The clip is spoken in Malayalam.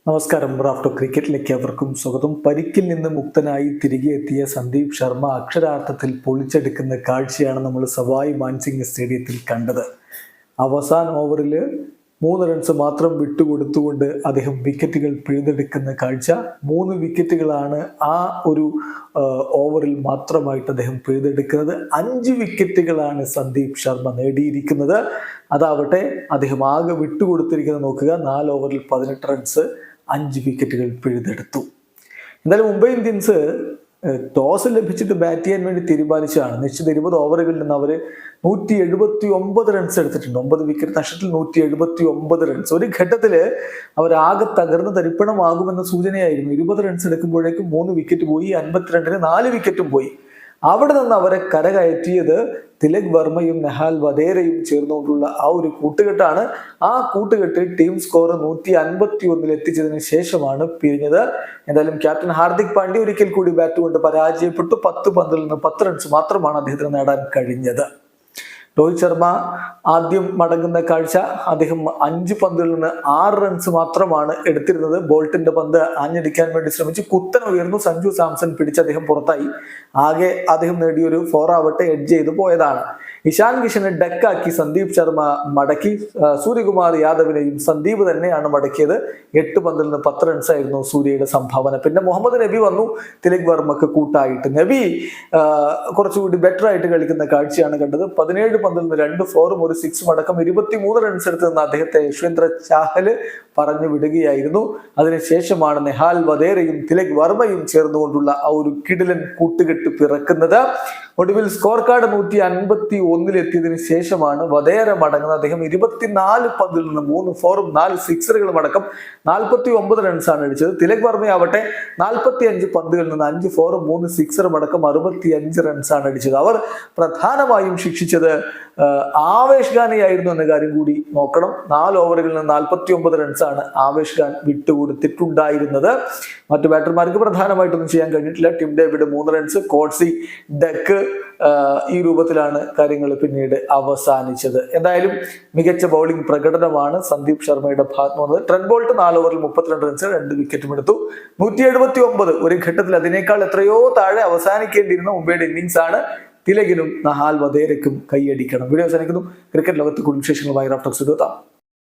നമസ്കാരം. റാഫ്റ്റോ ക്രിക്കറ്റിലേക്ക് അവർക്കും സ്വാഗതം. പരിക്കിൽ നിന്ന് മുക്തനായി തിരികെ എത്തിയ സന്ദീപ് ശർമ്മ അക്ഷരാർത്ഥത്തിൽ പൊളിച്ചെടുക്കുന്ന കാഴ്ചയാണ് നമ്മൾ സവായ് മാൻസിംഗ് സ്റ്റേഡിയത്തിൽ കണ്ടത്. അവസാന ഓവറിൽ 3 റൺസ് മാത്രം വിട്ടുകൊടുത്തുകൊണ്ട് അദ്ദേഹം വിക്കറ്റുകൾ പിഴുതെടുക്കുന്ന കാഴ്ച. 3 വിക്കറ്റുകളാണ് ആ ഒരു ഓവറിൽ മാത്രമായിട്ട് അദ്ദേഹം പിഴുതെടുക്കുന്നത്. 5 വിക്കറ്റുകളാണ് സന്ദീപ് ശർമ്മ നേടിയിരിക്കുന്നത്. അതാവട്ടെ അദ്ദേഹം ആകെ വിട്ടുകൊടുത്തിരിക്കുന്നത് നോക്കുക. 4 ഓവറിൽ 18 റൺസ്, 5 വിക്കറ്റുകൾ പിഴുതെടുത്തു. എന്തായാലും മുംബൈ ഇന്ത്യൻസ് ടോസ് ലഭിച്ചിട്ട് ബാറ്റ് ചെയ്യാൻ വേണ്ടി തീരുമാനിച്ചതാണ്. നിശ്ചിത 20 ഓവറുകളിൽ നിന്ന് അവർ 179 റൺസ് എടുത്തിട്ടുണ്ട്. 9 വിക്കറ്റ് നഷ്ടത്തിൽ 179 റൺസ്. ഒരു ഘട്ടത്തിൽ അവരാകെ തകർന്ന് തരിപ്പണമാകുമെന്ന സൂചനയായിരുന്നു. 20 റൺസ് എടുക്കുമ്പോഴേക്കും 3 വിക്കറ്റ് പോയി, 52-ന് 4 വിക്കറ്റും പോയി. അവിടെ നിന്ന് അവരെ കരകയറ്റിയത് തിലക് വർമ്മയും നെഹാൽ വധേരയും ചേർന്നുകൊണ്ടുള്ള ആ ഒരു കൂട്ടുകെട്ടാണ്. ആ കൂട്ടുകെട്ടിൽ ടീം സ്കോർ 151 എത്തിച്ചതിന് ശേഷമാണ് പിരിഞ്ഞത്. എന്തായാലും ക്യാപ്റ്റൻ ഹാർദിക് പാണ്ഡ്യ ഒരിക്കൽ കൂടി ബാറ്റ് കൊണ്ട് പരാജയപ്പെട്ടു. 10 പന്തിൽ നിന്ന് 10 റൺസ് മാത്രമാണ് അദ്ദേഹത്തിന് നേടാൻ കഴിഞ്ഞത്. രോഹിത് ശർമ്മ ആദ്യം മടങ്ങുന്ന കാഴ്ച. അദ്ദേഹം 5 പന്തിൽ നിന്ന് 6 റൺസ് മാത്രമാണ് എടുത്തിരുന്നത്. ബോൾട്ടിന്റെ പന്ത് ആഞ്ഞടിക്കാൻ വേണ്ടി ശ്രമിച്ച് കുത്തനെ ഉയർന്നു. സഞ്ജു സാംസൺ പിടിച്ച് അദ്ദേഹം പുറത്തായി. ആകെ അദ്ദേഹം നേടിയൊരു 4 ആവട്ടെ എഡ്ജ് ചെയ്ത് പോയതാണ്. ഇഷാൻ കിഷനെ ഡക്കാക്കി സന്ദീപ് ശർമ്മ മടക്കി. സൂര്യകുമാർ യാദവിനെയും സന്ദീപ് തന്നെയാണ് മടക്കിയത്. 8 പന്തിൽ നിന്ന് 10 റൺസ് ആയിരുന്നു സൂര്യയുടെ സംഭാവന. പിന്നെ മുഹമ്മദ് നബി വന്നു തിലക് വർമ്മക്ക് കൂട്ടായിട്ട്. നബി കുറച്ചുകൂടി ബെറ്റർ ആയിട്ട് കളിക്കുന്ന കാഴ്ചയാണ് കണ്ടത്. 17 പന്തിൽ നിന്ന് 2 4-ഉം 1 6-ഉം അടക്കം 23 റൺസ് എടുത്ത് നിന്ന് അദ്ദേഹത്തെ യശ്വേന്ദ്ര ചാഹല് പറഞ്ഞു വിടുകയായിരുന്നു. അതിനുശേഷമാണ് നെഹാൽ വധേരയും തിലക് വർമ്മയും ചേർന്നുകൊണ്ടുള്ള ആ ഒരു കിടിലൻ കൂട്ടുകെട്ട് പിറക്കുന്നത്. ഒടുവിൽ സ്കോർ കാർഡ് 151 എത്തിയതിനു ശേഷമാണ് വധേര മടങ്ങുന്നത്. അദ്ദേഹം 24 പന്തിൽ നിന്ന് 3 4-ഉം 4 6-റുകളും അടക്കം 49 റൺസാണ് അടിച്ചത്. തിലക് വർമ്മയാവട്ടെ 45 പന്തുകളിൽ നിന്ന് 5 4-ഉം 3 6-റും അടക്കം 65 റൺസാണ് അടിച്ചത്. അവർ പ്രധാനമായും ശിക്ഷിച്ചത് ആവേശ് ഖാനെയായിരുന്നു എന്ന കാര്യം കൂടി നോക്കണം. 4 ഓവറുകളിൽ നിന്ന് 49 റൺസാണ് ആവേശ് ഖാൻ വിട്ടുകൊടുത്തിട്ടുണ്ടായിരുന്നത്. മറ്റു ബാറ്റർമാർക്ക് പ്രധാനമായിട്ടൊന്നും ചെയ്യാൻ കഴിഞ്ഞിട്ടില്ല. Tim David 3 runs, Coetzee, duck, ഈ രൂപത്തിലാണ് കാര്യങ്ങൾ പിന്നീട് അവസാനിച്ചത്. എന്തായാലും മികച്ച ബൗളിംഗ് പ്രകടനമാണ് സന്ദീപ് ശർമ്മയുടെ ഭാഗത്ത് വന്നത്. ട്രെന്റ് ബോൾട്ട് 4 ഓവറിൽ 32 റൺസ്, 2 വിക്കറ്റും എടുത്തു. 179. ഒരു ഘട്ടത്തിൽ അതിനേക്കാൾ എത്രയോ താഴെ അവസാനിക്കേണ്ടിയിരുന്ന മുംബൈയുടെ ഇന്നിംഗ്സ് ആണ്. തിലകിനും നഹാൽ വധേരയ്ക്കും കൈയടിക്കണം. വീഡിയോ അവസാനിക്കുന്നു. ക്രിക്കറ്റ് ലോകത്ത് കൂടുതൽ വിശേഷങ്ങളുമായി റാഫ്റ്റോക്സ് എത്താം.